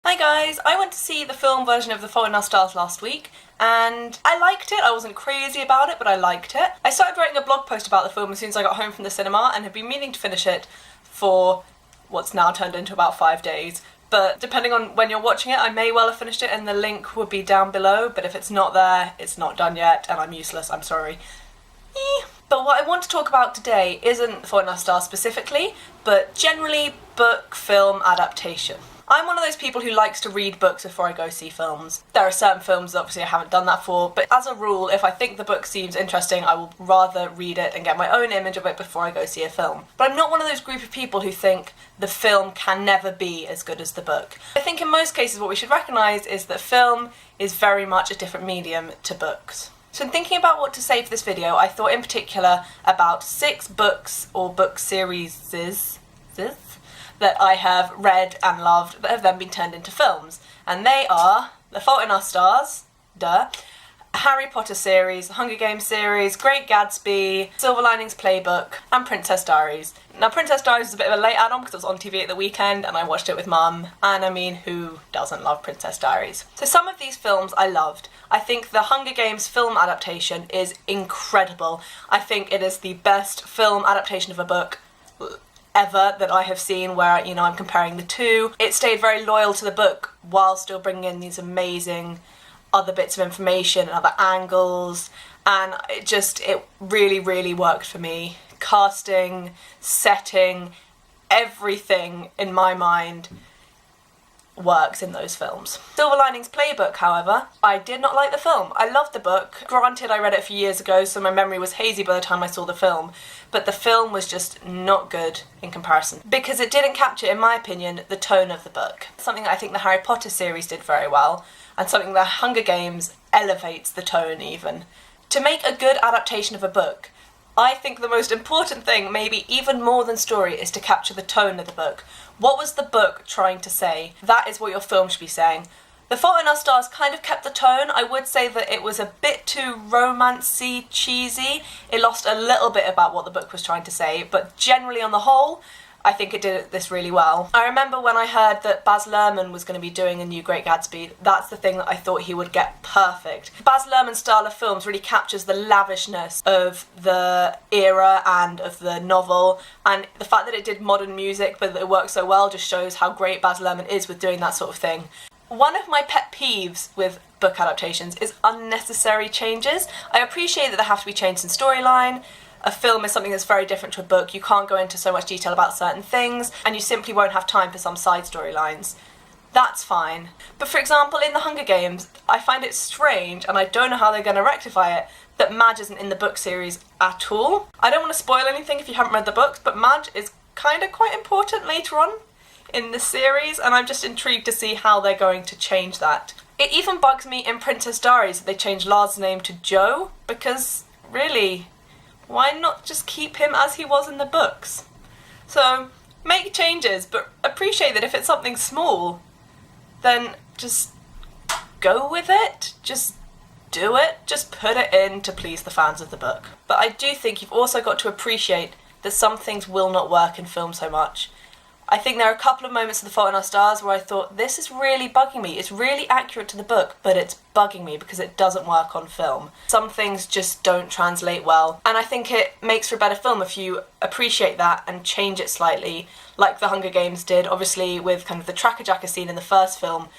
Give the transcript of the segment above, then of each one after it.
Hi guys, I went to see the film version of The Fault in Our Stars last week and I liked it. I wasn't crazy about it, but I liked it. I started writing a blog post about the film as soon as I got home from the cinema and have been meaning to finish it for what's now turned into about 5 days. But depending on when you're watching it, I may well have finished it and the link would be down below, but if it's not there, it's not done yet and I'm useless, I'm sorry. But what I want to talk about today isn't The Fault in Our Stars specifically, but generally book film adaptation. I'm one of those people who likes to read books before I go see films. There are certain films obviously I haven't done that for, but as a rule, if I think the book seems interesting, I will rather read it and get my own image of it before I go see a film. But I'm not one of those group of people who think the film can never be as good as the book. I think in most cases what we should recognise is that film is very much a different medium to books. So in thinking about what to say for this video, I thought in particular about 6 books or book series that I have read and loved that have then been turned into films. And they are The Fault in Our Stars, Harry Potter series, The Hunger Games series, Great Gatsby, Silver Linings Playbook, and Princess Diaries. Now Princess Diaries is a bit of a late add-on because it was on TV at the weekend and I watched it with Mum, and I mean, who doesn't love Princess Diaries? So some of these films I loved. I think the Hunger Games film adaptation is incredible. I think it is the best film adaptation of a book ever that I have seen, where, you know, I'm comparing the two. It stayed very loyal to the book while still bringing in these amazing other bits of information and other angles, and it really worked for me. Casting, setting, everything in my mind works in those films. Silver Linings Playbook, however, I did not like the film. I loved the book. Granted, I read it a few years ago, so my memory was hazy by the time I saw the film, but the film was just not good in comparison because it didn't capture, in my opinion, the tone of the book. Something that I think the Harry Potter series did very well, and something that Hunger Games elevates the tone even. To make a good adaptation of a book, I think the most important thing, maybe even more than story, is to capture the tone of the book. What was the book trying to say? That is what your film should be saying. The Fault in Our Stars kind of kept the tone. I would say that it was a bit too romancy, cheesy. It lost a little bit about what the book was trying to say, but generally on the whole, I think it did this really well. I remember when I heard that Baz Luhrmann was going to be doing a new Great Gatsby, that's the thing that I thought he would get perfect. Baz Luhrmann's style of films really captures the lavishness of the era and of the novel, and the fact that it did modern music but that it worked so well just shows how great Baz Luhrmann is with doing that sort of thing. One of my pet peeves with book adaptations is unnecessary changes. I appreciate that there have to be changes in storyline. A film is something that's very different to a book. You can't go into so much detail about certain things, and you simply won't have time for some side storylines. That's fine. But for example, in The Hunger Games, I find it strange, and I don't know how they're going to rectify it, that Madge isn't in the book series at all. I don't want to spoil anything if you haven't read the books, but Madge is kind of quite important later on in the series, and I'm just intrigued to see how they're going to change that. It even bugs me in Princess Diaries that they changed Lars' name to Joe, because really, why not just keep him as he was in the books? So, make changes, but appreciate that if it's something small, then just go with it. Just do it. Just put it in to please the fans of the book. But I do think you've also got to appreciate that some things will not work in film so much. I think there are a couple of moments of The Fault in Our Stars where I thought, this is really bugging me. It's really accurate to the book, but it's bugging me because it doesn't work on film. Some things just don't translate well, and I think it makes for a better film if you appreciate that and change it slightly, like The Hunger Games did, obviously with kind of the tracker-jacker scene in the first film.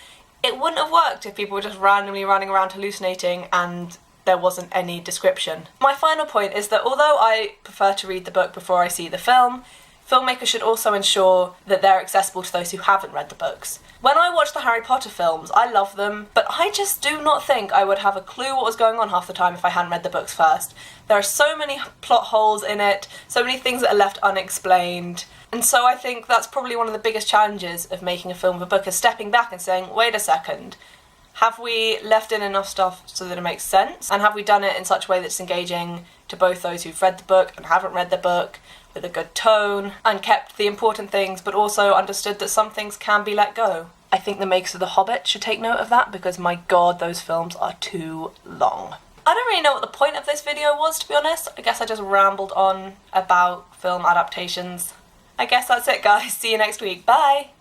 It wouldn't have worked if people were just randomly running around hallucinating and there wasn't any description. My final point is that although I prefer to read the book before I see the film, filmmakers should also ensure that they're accessible to those who haven't read the books. When I watch the Harry Potter films, I love them, but I just do not think I would have a clue what was going on half the time if I hadn't read the books first. There are so many plot holes in it, so many things that are left unexplained, and so I think that's probably one of the biggest challenges of making a film of a book, is stepping back and saying, wait a second, have we left in enough stuff so that it makes sense? And have we done it in such a way that's engaging to both those who've read the book and haven't read the book, with a good tone, and kept the important things but also understood that some things can be let go? I think the makers of The Hobbit should take note of that, because my god, those films are too long. I don't really know what the point of this video was, to be honest. I guess I just rambled on about film adaptations. I guess that's it, guys. See you next week. Bye!